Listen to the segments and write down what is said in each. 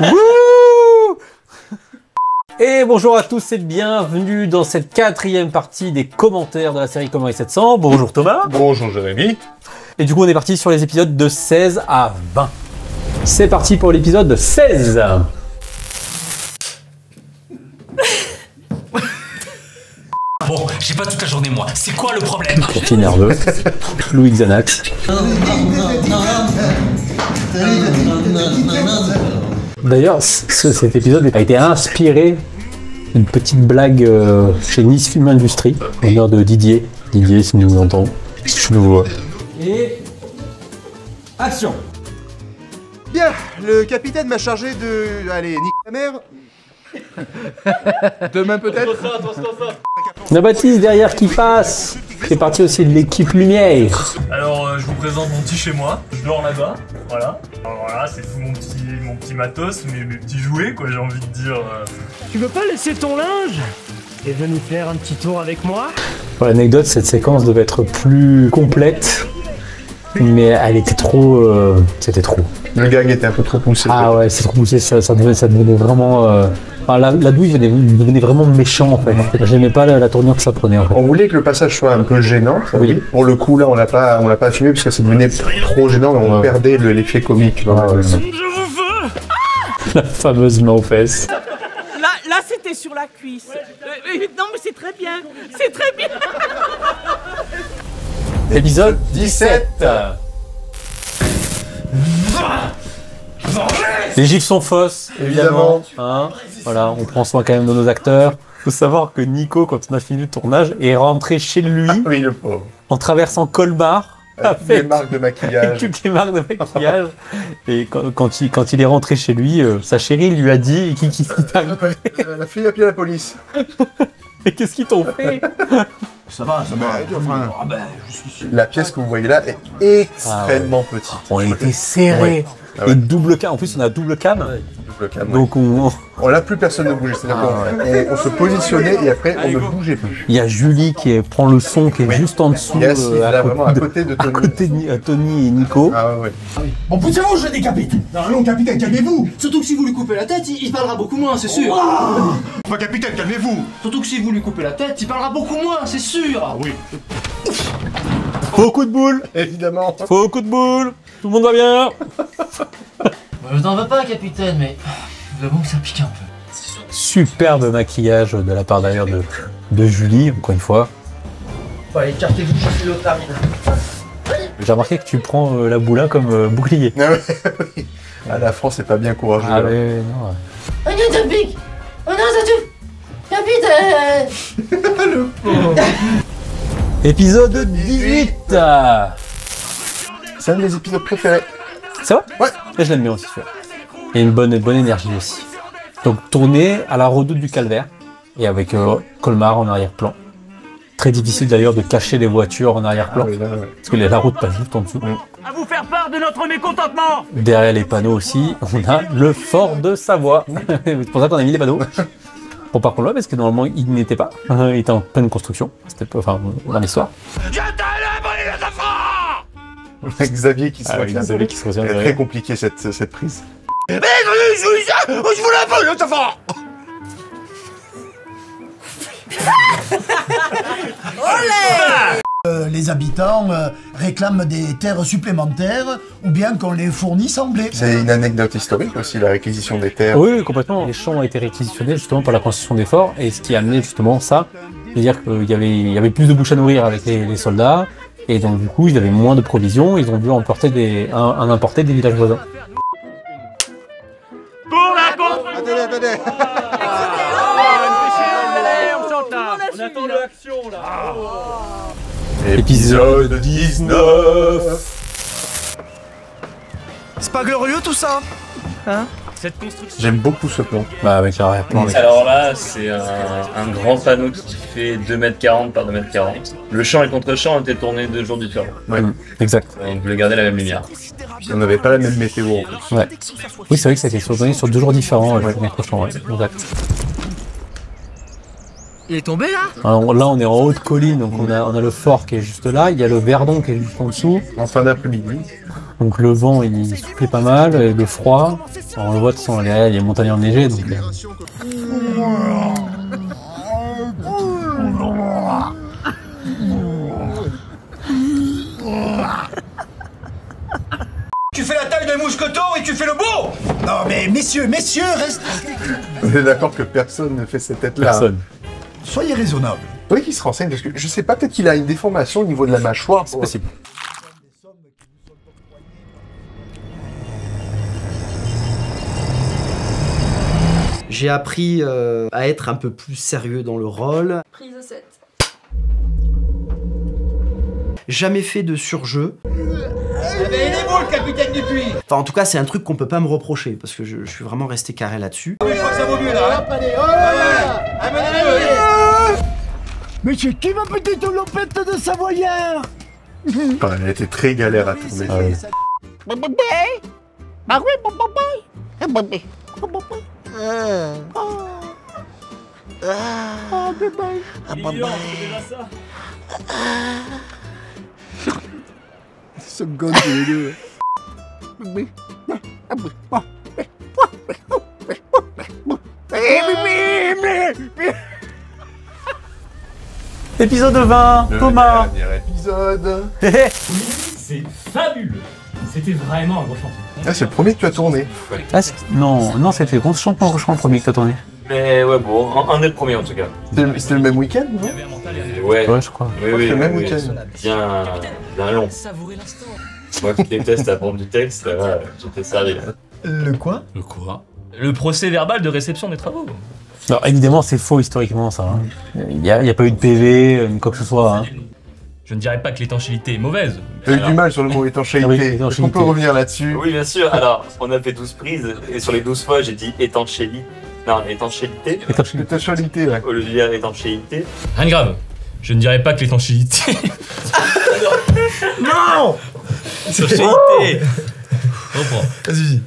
Wouh! Et bonjour à tous et bienvenue dans cette quatrième partie des commentaires de la série Commodore 700. Bonjour Thomas. Bonjour Jérémy. Et du coup on est parti sur les épisodes de 16 à 20. C'est parti pour l'épisode 16. Bon, j'ai pas toute la journée moi, c'est quoi le problème? Petit nerveux. Louis Xanax. D'ailleurs, cet épisode a été inspiré d'une petite blague chez Nice Film Industrie, en l'honneur de Didier. Didier, si nous entend, si tu nous vois. Et... action! Bien, le capitaine m'a chargé de... Allez, nique ta mère. Demain peut-être. La Baptiste derrière qui passe. C'est parti aussi de l'équipe Lumière. Alors je vous présente mon petit chez moi, je dors là-bas, voilà. Alors voilà, c'est tout mon petit matos, mes petits jouets quoi, j'ai envie de dire. Tu veux pas laisser ton linge et venir faire un petit tour avec moi? Pour l'anecdote, cette séquence devait être plus complète, mais elle était trop... c'était trop. Le gag était un peu trop poussé. Ah ouais, c'est trop poussé, ça devenait vraiment... Enfin, la douille devenait vraiment méchant en fait. J'aimais pas la tournure que ça prenait en fait. On voulait que le passage soit un peu gênant. Oui. Pour le coup là, on l'a pas assumé parce que ça devenait trop gênant et on perdait l'effet comique. Je vous veux. La fameuse main aux fesses. Là c'était sur la cuisse. Non mais c'est très bien. C'est très bien. Épisode 17. Les gifs sont fausses, évidemment. Hein, voilà, on prend soin quand même de nos acteurs. Faut savoir que Nico, quand on a fini le tournage, est rentré chez lui Oui, le pauvre. en traversant Colmar. Toutes les marques de maquillage. Toutes les marques de maquillage. Et quand il est rentré chez lui, sa chérie lui a dit qui t'a arrivé. Elle a fait appeler la police. Et qu'est-ce qu'ils t'ont fait? Ça va. La pièce que vous voyez là est extrêmement petite. On était serré. Ah ouais. Et double cam. En plus, on a double cam. Double cam, Donc on l'a plus personne ne bougeait. C'est-à-dire qu'on se positionnait et après on ne bougeait plus. il y a Julie qui prend le son, qui est juste en dessous, Yes, là, vraiment à côté de Tony. à côté de Tony et Nico. Ah ouais. Bon poussez-vous, je décapite. Non, capitaine, calmez-vous. Surtout que si vous lui coupez la tête, il parlera beaucoup moins, c'est sûr. Enfin, capitaine, calmez-vous. Surtout que si vous lui coupez la tête, il parlera beaucoup moins, c'est sûr. Ah oui. Faux coup de boule. Évidemment. Faux coup de boule. Tout le monde va bien. Je n'en veux pas, capitaine, mais j'avoue que ça pique un peu. Superbe maquillage de la part d'ailleurs de Julie, encore une fois. Bon, allez, écartez-vous, je suis l'autre termine. J'ai remarqué que tu prends la boula comme bouclier. Ah ouais, oui. Ah, la France est pas bien courageuse. Ah là. ouais, non. Oh non, ça pique. Oh non, ça tue. Capitaine. Épisode 18. C'est un de mes épisodes préférés. Ça va? Ouais. Et je l'aime bien aussi, celui-là. Il y a une bonne énergie aussi. Donc tourné à la redoute du Calvaire et avec Colmar en arrière-plan. Très difficile d'ailleurs de cacher les voitures en arrière-plan. Ah oui, là, ouais. Parce que la route passe juste en dessous. À vous faire part de notre mécontentement. Derrière les panneaux aussi, on a le fort de Savoie. C'est pour ça qu'on a mis les panneaux. Bon, par contre là, parce que normalement il n'était pas. Il était en pleine construction. C'était pas, enfin, dans l'histoire. Xavier qui se Ah oui, retient. Xavier qui se retient C'est derrière. très compliqué cette prise. Les habitants réclament des terres supplémentaires ou bien qu'on les fournisse en blé. C'est une anecdote historique aussi, la réquisition des terres. Oui, oui, complètement. Les champs ont été réquisitionnés justement par la construction des forts et ce qui a amené justement ça, c'est-à-dire qu'il y avait plus de bouches à nourrir avec les soldats et donc du coup ils avaient moins de provisions, ils ont dû importer des villages voisins. Pour la contre. Attendez. On attend l'action là. Épisode 19. C'est pas glorieux tout ça? Cette construction. J'aime beaucoup ce plan. Bah avec l'arrière-plan. Alors là, c'est un grand panneau qui fait 2,40 m par 2,40 m. Le champ et le contre-champ ont été tournés 2 jours différents. Ouais. Exact. On voulait garder la même lumière. On n'avait pas la même météo en plus. Ouais. Oui, c'est vrai que ça a été tourné sur 2 jours différents le premier prochain. Ouais. Exact. Il est tombé là? Alors là, on est en haute colline, donc on a le fort qui est juste là. Il y a le Verdon qui est juste en dessous. En fin d'après-midi. Donc le vent, il soufflait pas mal, et le froid. Alors, on le voit, de toute façon, il y a les montagnes enneigées, donc... Tu fais la taille de mousqueton et tu fais le beau. Non mais messieurs, reste... On est d'accord que personne ne fait cette tête-là. Personne. Soyez raisonnables. Oui, qu'il se renseigne, parce que je sais pas, peut-être qu'il a une déformation au niveau de la mâchoire. C'est possible. J'ai appris à être un peu plus sérieux dans le rôle. Prise 7. Jamais fait de surjeu. Eh ben, il est beau le capitaine Dupuis. Enfin, en tout cas, c'est un truc qu'on peut pas me reprocher, parce que je suis vraiment resté carré là-dessus. Je crois que ça vaut mieux là. Mais c'est qui ma petite lompette de Savoyard? Elle a été très galère à tourner. Ah oui. Ce gosse les deux. Épisode 20, Thomas. Dernier épisode. C'est fabuleux. C'était vraiment un gros chantier. Ah, c'est le premier que tu as tourné. Ah, non, c'était contre champion le premier que t'as tourné. Mais ouais, bon, un des premiers en tout cas. C'était le même week-end, non? Ouais, Ouais, je crois. oui, C'est le même week-end. Bien long. Savourer l'instant. Moi qui déteste apprendre du texte, là, j'étais servi. Le quoi? Le quoi? Le procès verbal de réception des travaux. Alors évidemment, c'est faux historiquement, ça. Hein. Il n'y a pas eu de PV, ni quoi que ce soit. Hein. Je ne dirais pas que l'étanchéité est mauvaise. T'as eu du mal sur le mot étanchéité. Ah oui, Est-ce étanchéité. qu'on peut revenir là-dessus? Oui, bien sûr. Alors, on a fait 12 prises, et sur les 12 fois, j'ai dit étanchéité. Non, étanchéité. Étanchéité, ouais. Au lieu de dire étanchéité. Rien de grave. Je ne dirais pas que l'étanchéité. Non. Étanchéité. Reprends. Vas-y.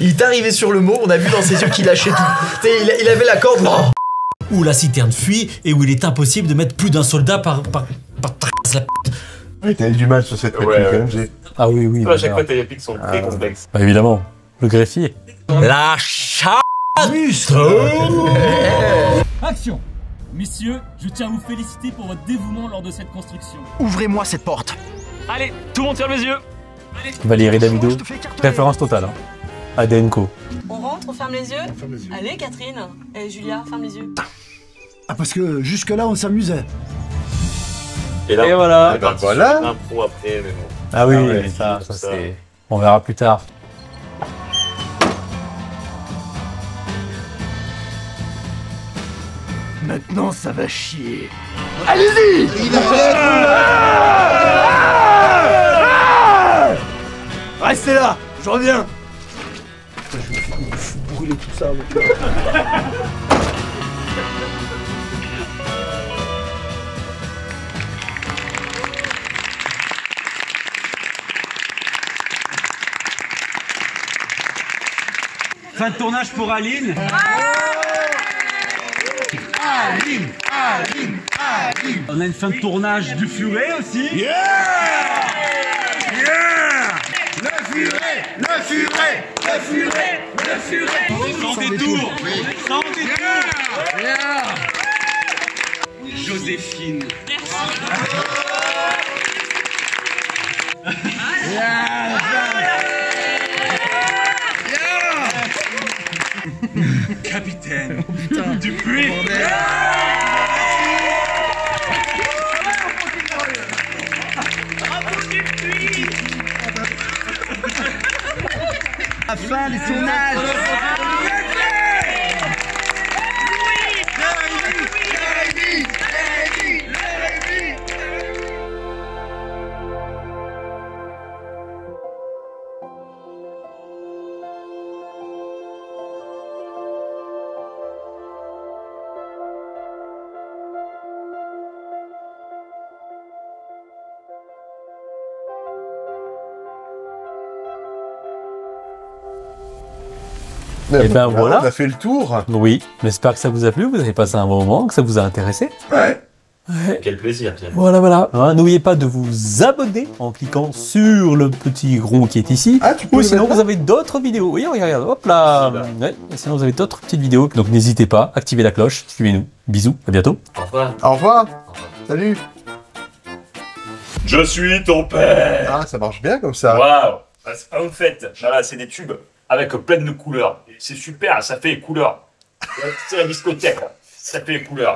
Il est arrivé sur le mot, on a vu dans ses yeux qu'il lâchait tout. Tu sais, il avait la corde. Non. Où la citerne fuit et où il est impossible de mettre plus d'un soldat par la Oui, t'avais du mal sur cette réplique, Ouais, quand même. J'ai- Ah oui, oui. À chaque fois, tes répliques sont très complexes. Bah, évidemment. Le greffier. La charmuse. Action. Messieurs, je tiens à vous féliciter pour votre dévouement lors de cette construction. Ouvrez-moi cette porte. Allez, tout le monde ferme les yeux. Valérie Damido. Référence totale. Hein. À DNCO. On rentre, on ferme les yeux. Allez, Catherine. Et Julia, ferme les yeux. Ah parce que jusque-là on s'amusait. Et là, Et voilà. on est parti Voilà. sur l'impro après, mais bon. Ah oui, Ah ouais, mais ça tout ça. c'est... On verra plus tard. Maintenant ça va chier. Restez là, je reviens. Fin de tournage pour Aline. On a une fin de tournage du furet aussi. Sans détour. Sans détour. Joséphine. Capitaine. Dupuis. La fin du tournage. Et ben voilà. On a fait le tour. Oui, j'espère que ça vous a plu, vous avez passé un bon moment, que ça vous a intéressé. Ouais. Quel plaisir, Pierre. Voilà. Hein, n'oubliez pas de vous abonner en cliquant sur le petit rond qui est ici. Ah, tu peux Ou le sinon, mettre vous avez d'autres vidéos. Oui, regarde, hop là. Ouais, sinon, vous avez d'autres petites vidéos. Donc, n'hésitez pas, activez la cloche, suivez-nous. Bisous, à bientôt. Au revoir. Au revoir. Salut. Je suis ton père. Ah, ça marche bien comme ça. Waouh. En fait, voilà, c'est des tubes avec plein de couleurs. C'est super, ça fait les couleurs. C'est la discothèque, ça fait les couleurs.